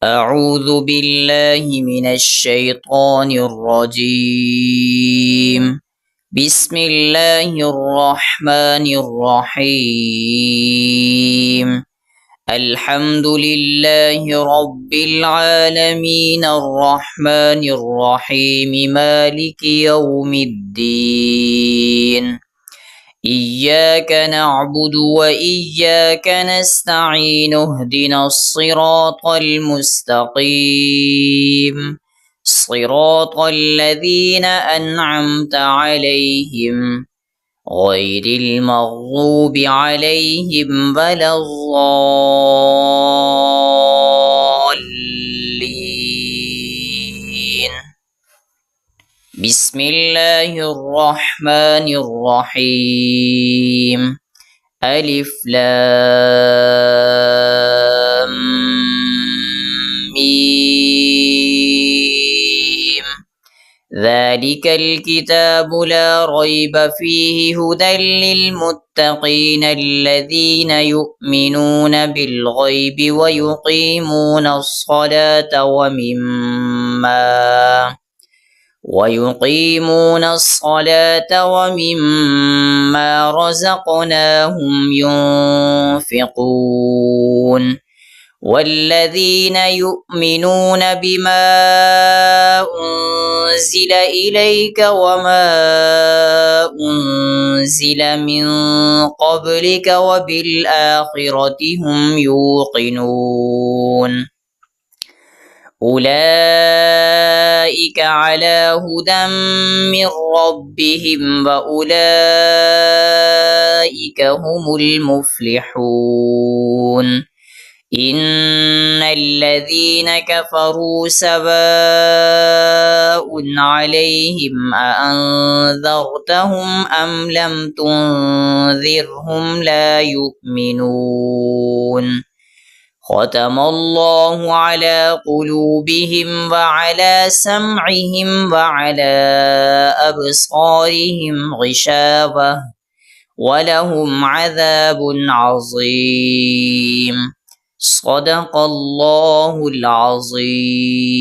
أعوذ بالله من الشيطان الرجيم. بسم الله الرحمن الرحيم. الحمد لله رب العالمين الرحمن الرحيم مالك يوم الدين. إياك نعبد وإياك نستعين اهدنا الصراط المستقيم صراط الذين أنعمت عليهم غير المغضوب عليهم ولا الضالين. بسم الله الرحمن الرحيم. ألف لام ميم. ذلك الكتاب لا ريب فيه هدى للمتقين الذين يؤمنون بالغيب ويقيمون الصلاة ومما رزقناهم ينفقون. والذين يؤمنون بما أنزل إليك وما أنزل من قبلك وبالآخرة هم يوقنون. أولئك على هدى من ربهم وأولئك هم المفلحون. إن الذين كفروا سواء عليهم أأنذرتهم أم لم تنذرهم لا يؤمنون. ختم الله على قلوبهم وعلى سمعهم وعلى أبصارهم غشاوة ولهم عذاب عظيم. صدق الله العظيم.